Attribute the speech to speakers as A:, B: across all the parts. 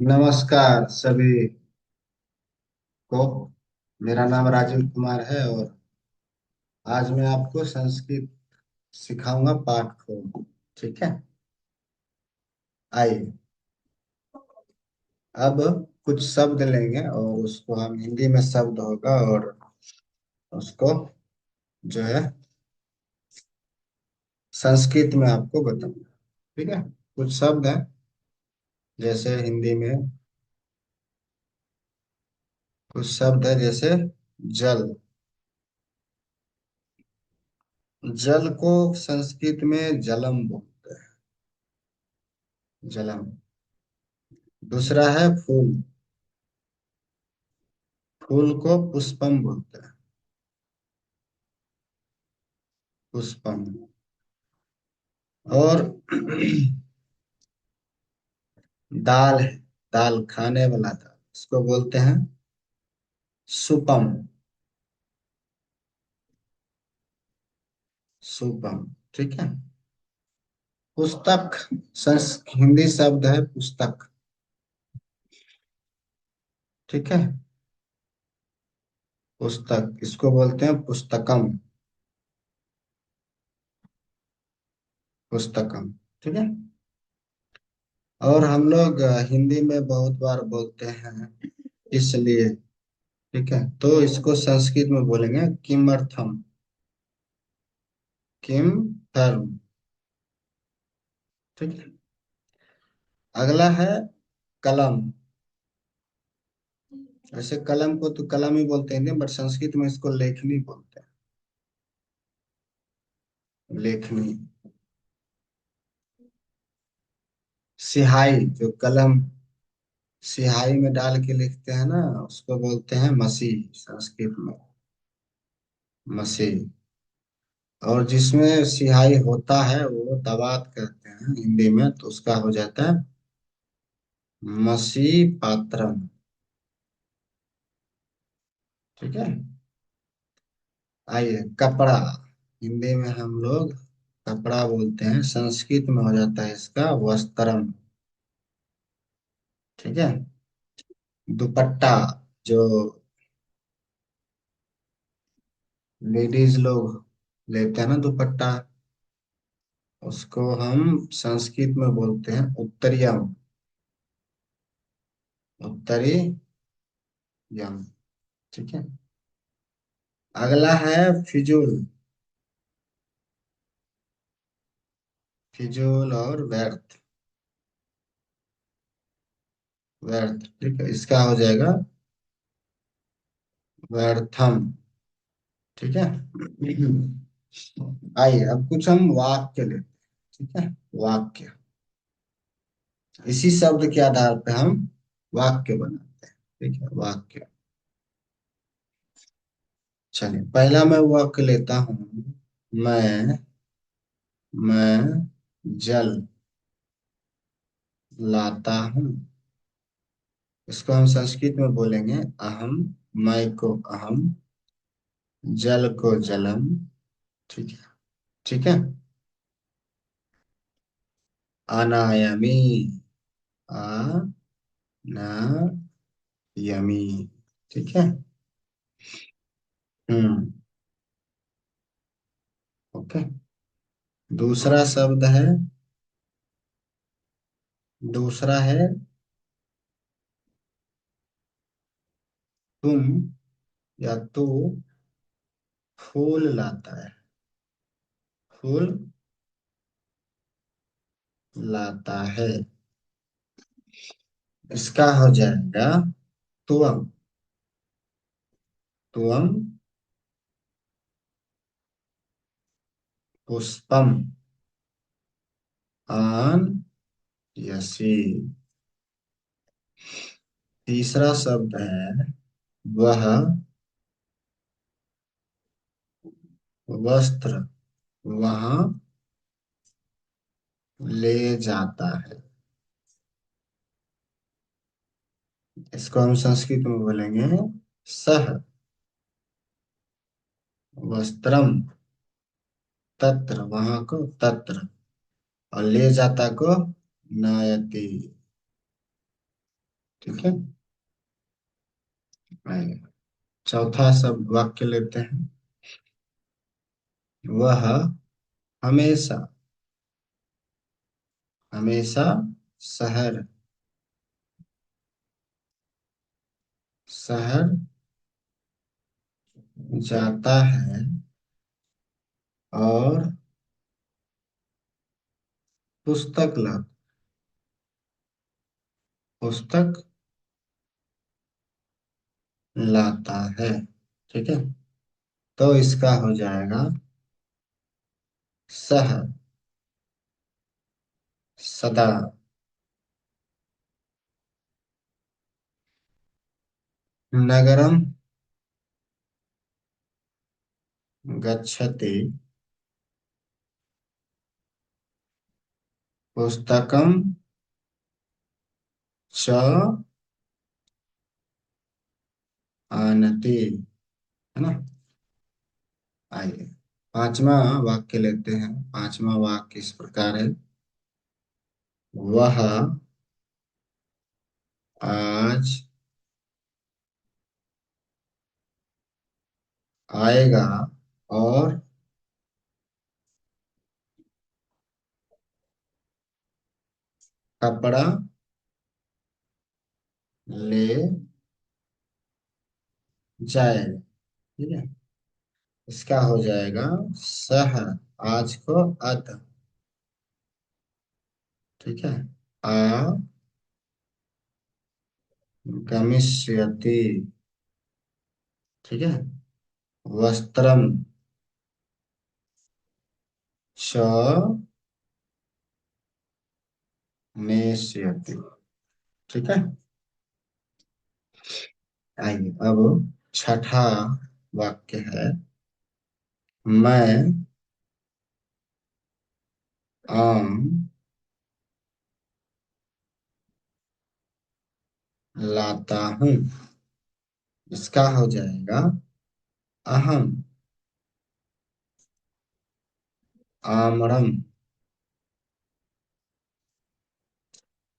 A: नमस्कार सभी को। मेरा नाम राजीव कुमार है और आज मैं आपको संस्कृत सिखाऊंगा पाठ को। ठीक है। आइए अब कुछ शब्द लेंगे और उसको हम हिंदी में शब्द होगा और उसको जो है संस्कृत में आपको बताऊंगा। ठीक है। कुछ शब्द हैं जैसे हिंदी में कुछ शब्द है जैसे जल। जल को संस्कृत में जलम बोलते हैं। जलम। दूसरा है फूल। फूल को पुष्पम बोलते हैं। पुष्पम। और दाल है। दाल खाने वाला दाल इसको बोलते हैं सुपम। सुपम। ठीक है। पुस्तक। हिंदी शब्द है पुस्तक। ठीक है। पुस्तक इसको बोलते हैं पुस्तकम। पुस्तकम। ठीक है। और हम लोग हिंदी में बहुत बार बोलते हैं इसलिए। ठीक है, तो इसको संस्कृत में बोलेंगे किमर्थम। किम धर्म। ठीक है। अगला है कलम। वैसे कलम को तो कलम ही बोलते हैं बट संस्कृत में इसको लेखनी बोलते हैं। लेखनी। सिहाई जो कलम सिहाई में डाल के लिखते हैं ना उसको बोलते हैं मसी संस्कृत में। मसी। और जिसमें सिहाई होता है वो दवात कहते हैं हिंदी में, तो उसका हो जाता है मसी पात्रम। ठीक है। आइए कपड़ा। हिंदी में हम लोग कपड़ा बोलते हैं, संस्कृत में हो जाता है इसका वस्त्रम। ठीक है। दुपट्टा जो लेडीज लोग लेते हैं ना दुपट्टा, उसको हम संस्कृत में बोलते हैं उत्तरीयम। उत्तरी यम। ठीक है। अगला है फिजूल। फिजूल और व्यर्थ। व्यर्थ। ठीक है, इसका हो जाएगा व्यर्थम। ठीक है। आइए अब कुछ हम वाक्य लेते हैं। ठीक है। वाक्य। इसी शब्द के आधार पे हम वाक्य बनाते हैं। ठीक है। वाक्य। चलिए पहला मैं वाक्य लेता हूँ। मैं मैं जल लाता हूँ। इसको हम संस्कृत में बोलेंगे अहम। मैं को अहम। जल को जलम। ठीक है। ठीक है। अनायामी। अनायामी। ठीक है। हम्म। ओके। दूसरा शब्द है। दूसरा है तुम या तू फूल लाता है। फूल लाता है। इसका हो जाएगा तुअम। तुअम पुष्पम आन यसी। तीसरा शब्द है वह वस्त्र वहां ले जाता है। इसको हम संस्कृत में बोलेंगे सह वस्त्रम तत्र। वहां को तत्र और ले जाता को नयति। ठीक है। आइए, चौथा सब वाक्य लेते हैं। वह हमेशा हमेशा शहर शहर जाता है और पुस्तक ला पुस्तक लाता है। ठीक है, तो इसका हो जाएगा सह सदा नगरम गच्छति पुस्तकम च आनति, है ना। आइए, पांचवा वाक्य लेते हैं। पांचवा वाक्य इस प्रकार है। वह आज आएगा और कपड़ा ले जाएगा। ठीक है, इसका हो जाएगा सह आज को अत। ठीक है, आ गमिष्यति। ठीक है, वस्त्रम च नेष्यति। ठीक है। आइए, अब छठा वाक्य है। मैं आम लाता हूँ। इसका हो जाएगा अहम आमरम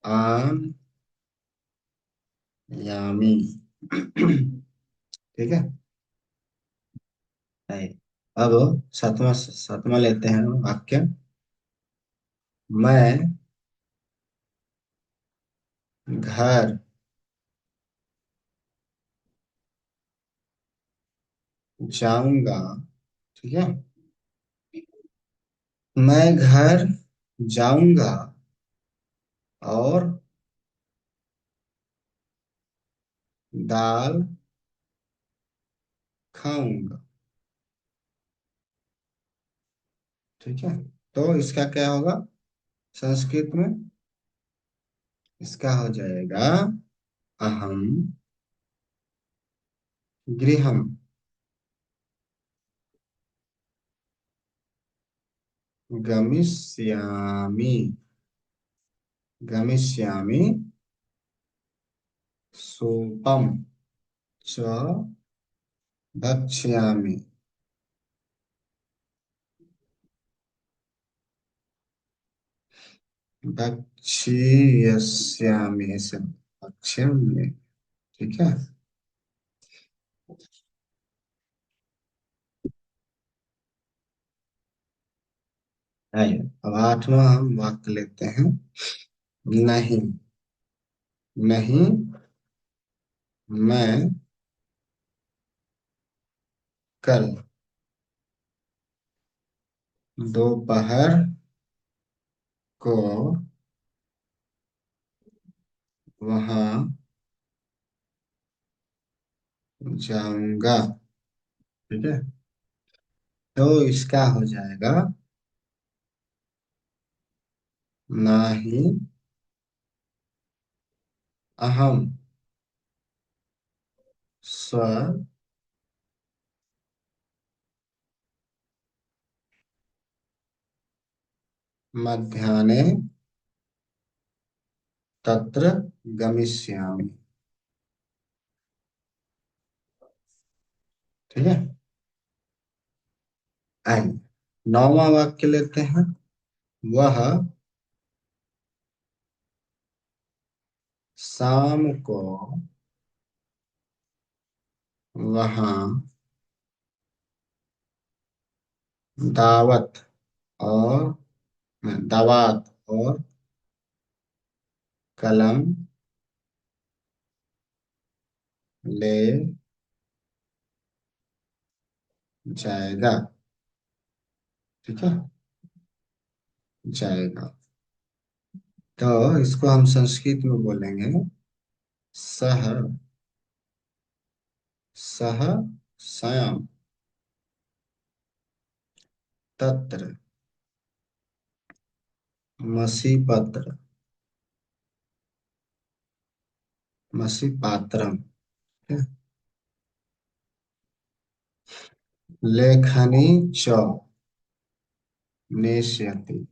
A: आम यामी। ठीक है। है। अब सातवां सातवां लेते हैं वाक्य। मैं घर जाऊंगा। ठीक है, मैं घर जाऊंगा और दाल खाऊंगा। ठीक है, तो इसका क्या होगा संस्कृत में। इसका हो जाएगा अहम गृहम गमिष्यामि गमिष्यामि सूपम च भक्ष्यामि। भक्षयिष्यामि ऐसे भक्ष्यामि। ठीक है। आइए, अब आठवां हम वाक्य लेते हैं। नहीं नहीं मैं कल दोपहर को वहां जाऊंगा। ठीक है, तो इसका हो जाएगा नहीं अहम स्व मध्याह्ने तत्र गमिष्यामि। ठीक है। आइए, नौवां वाक्य लेते हैं। वह शाम को वहाँ दावत और दावत और कलम ले जाएगा। ठीक है, जाएगा। तो इसको हम संस्कृत में बोलेंगे सह, सह स्वयं तत्र मसी पत्र, मसी पात्रम। ठीक है? लेखनी च नेष्यति।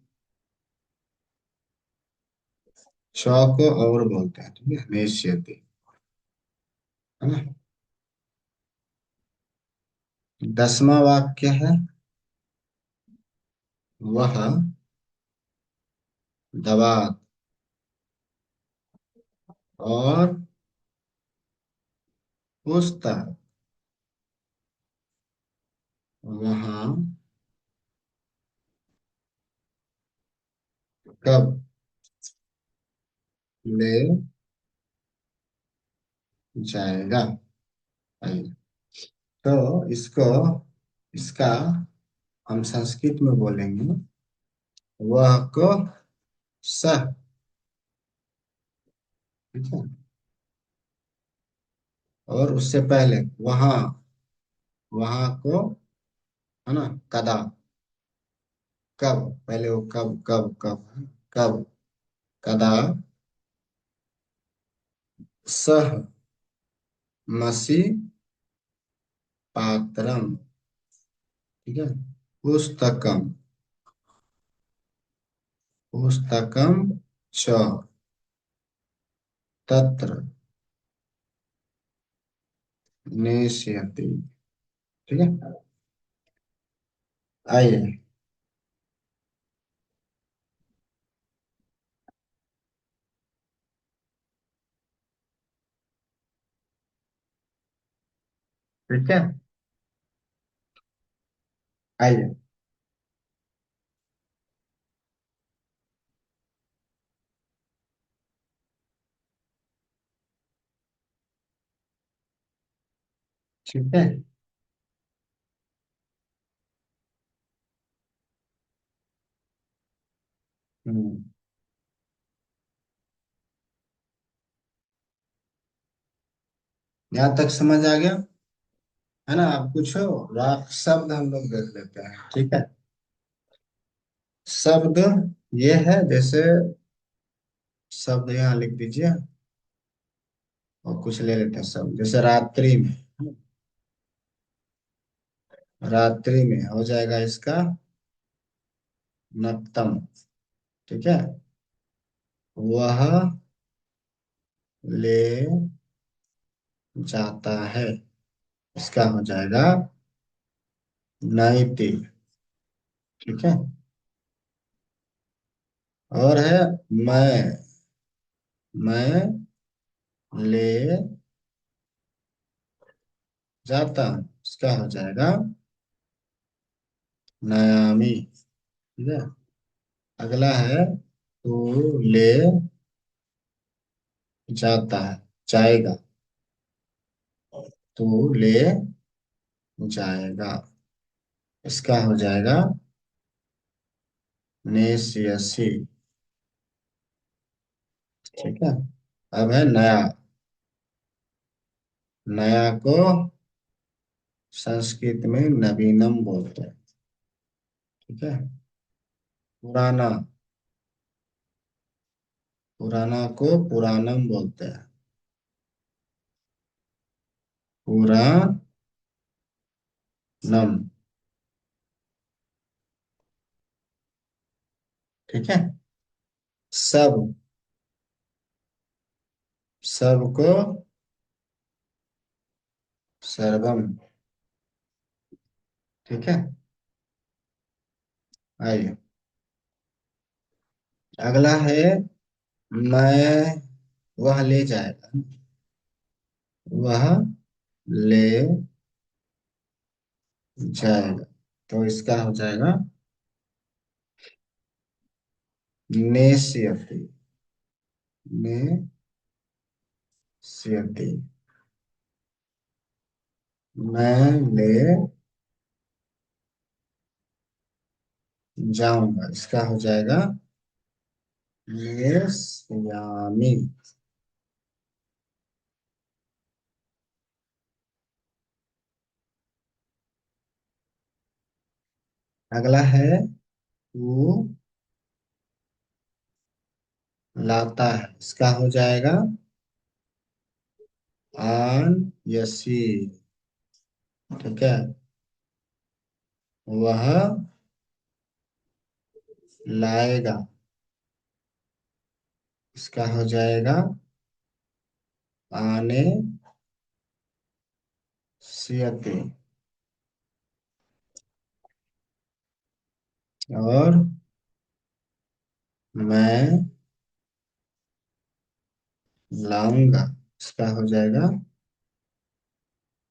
A: च को और बोलते हैं, ठीक है, नेष्यति, है ना। 10वां वाक्य है, वह दवा और पुस्तक वहां कब ले जाएगा। आइए, तो इसका हम संस्कृत में बोलेंगे वह को सह। ठीक है, और उससे पहले वहां, वहां को, है ना, कदा, कब, पहले वो कब कब कब कब, कदा सह मसी पात्रम। ठीक है, पुस्तकम, पुस्तकम च तत्र नेष्यति। ठीक है, आइए। ठीक है, आइए। ठीक है। हम्म, यहाँ तक समझ आ गया, है ना। अब कुछ शब्द हम लोग देख लेते हैं। ठीक है, शब्द ये है, जैसे शब्द यहाँ लिख दीजिए, और कुछ ले लेते हैं शब्द, जैसे रात्रि में, रात्रि में हो जाएगा इसका नक्तम। ठीक है, वह ले जाता है, इसका हो जाएगा नैति। ठीक है, और है मैं ले जाता हूँ, इसका हो जाएगा नयामी। ठीक है, अगला है तू ले जाता है, जाएगा, तू ले जाएगा, इसका हो जाएगा नेसियसी। ठीक है, अब है नया, नया को संस्कृत में नवीनम बोलते हैं। ठीक है, पुराना, पुराना को पुरानम बोलते हैं, पुरानम। ठीक है, सब, सबको सर्वम। ठीक है, आइए। अगला है मैं वह ले जाएगा। वह ले जाएगा, तो इसका हो जाएगा नेष्यति। नेष्यति, मैं ले जाऊंगा, इसका हो जाएगा नेष्यामि। अगला है तू लाता है, इसका हो जाएगा आन यसी। ठीक है, वह लाएगा, इसका हो जाएगा आने सियते। और मैं लाऊंगा, इसका हो जाएगा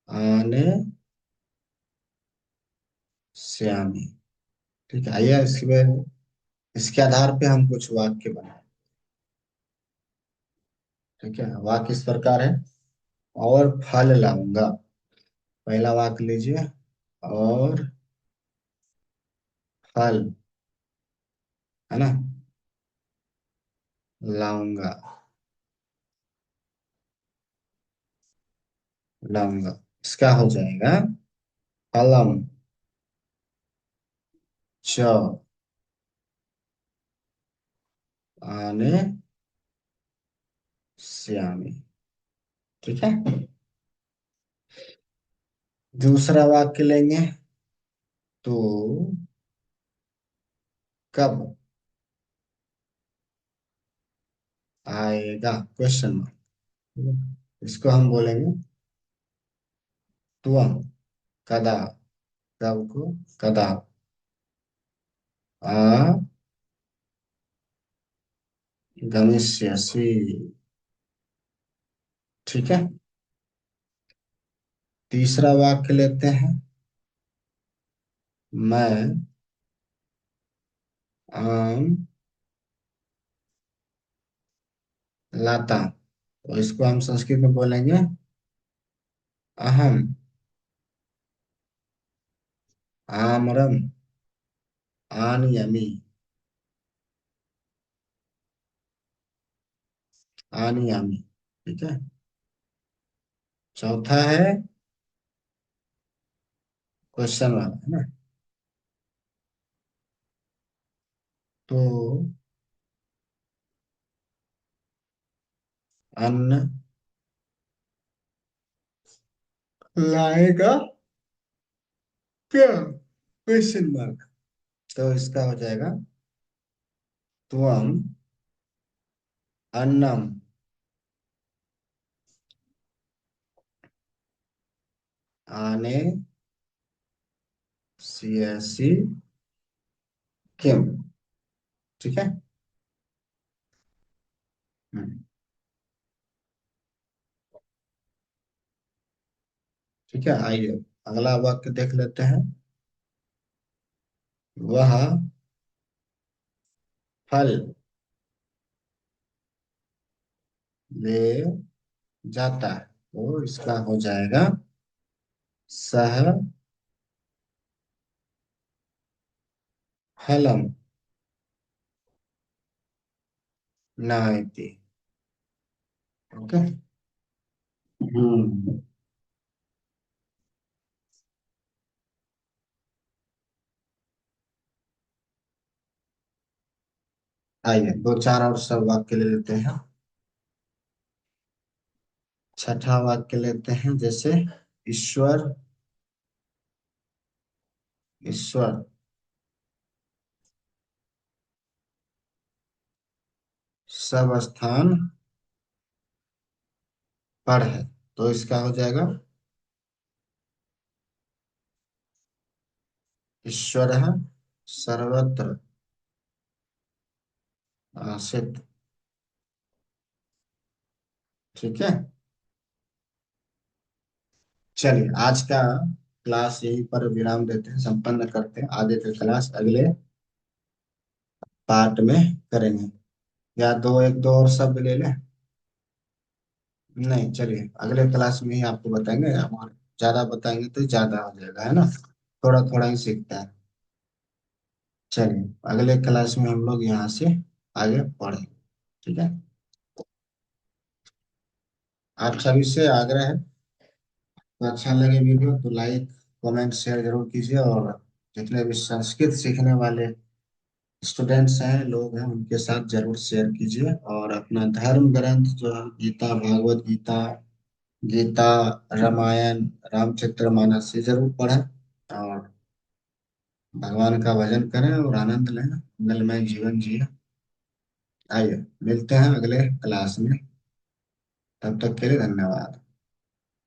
A: आने श्यामी। ठीक है, आइए इसके आधार पे हम कुछ वाक्य बनाए। ठीक है, वाक्य इस प्रकार है। और फल लाऊंगा, पहला वाक्य लीजिए। और फल, है ना, लाऊंगा, लाऊंगा, इसका हो जाएगा फलम च आने श्यामी। ठीक है, दूसरा वाक्य लेंगे। तो कब आएगा, क्वेश्चन मार्क, इसको हम बोलेंगे तुअम। कदा, कब को कदा आ गमिष्यसि। ठीक है, तीसरा वाक्य लेते हैं। मैं आम लाता हूं, तो इसको हम संस्कृत में बोलेंगे अहम आमरम आनयमि। आनयामी। ठीक है, चौथा है क्वेश्चन वाला, है ना। तो अन्न लाएगा क्या, क्वेश्चन मार्क, तो इसका हो जाएगा त्वम अन्नम आने सियसि किम। ठीक है। हम्म, ठीक है, आइए अगला वाक्य देख लेते हैं। वह फल ले जाता है, तो इसका हो जाएगा सह फलम नायति। ओके। हम्म, आइए दो चार और सब वाक्य ले लेते हैं। छठा वाक्य लेते हैं, जैसे ईश्वर, ईश्वर सब स्थान पर है, तो इसका हो जाएगा ईश्वर सर्वत्र आसित। ठीक है। चलिए आज का क्लास यहीं पर विराम देते हैं, संपन्न करते हैं। आगे का क्लास अगले पार्ट में करेंगे। या दो एक दो और शब्द ले लें। नहीं, चलिए अगले क्लास में ही आपको बताएंगे। हम और ज्यादा बताएंगे तो ज्यादा हो जाएगा, है ना। थोड़ा थोड़ा ही सीखता है। चलिए अगले क्लास में हम लोग यहाँ से आगे बढ़ेंगे। ठीक है। आप सभी से आग्रह है, तो अच्छा लगे वीडियो तो लाइक कमेंट शेयर जरूर कीजिए। और जितने भी संस्कृत सीखने वाले स्टूडेंट्स हैं, लोग हैं, उनके साथ जरूर शेयर कीजिए। और अपना धर्म ग्रंथ जो है गीता, भागवत गीता, गीता, रामायण, रामचरितमानस ये जरूर पढ़ें। और भगवान का भजन करें और आनंद लें, मंगलमय जीवन जिए। आइए मिलते हैं अगले क्लास में। तब तक के लिए धन्यवाद।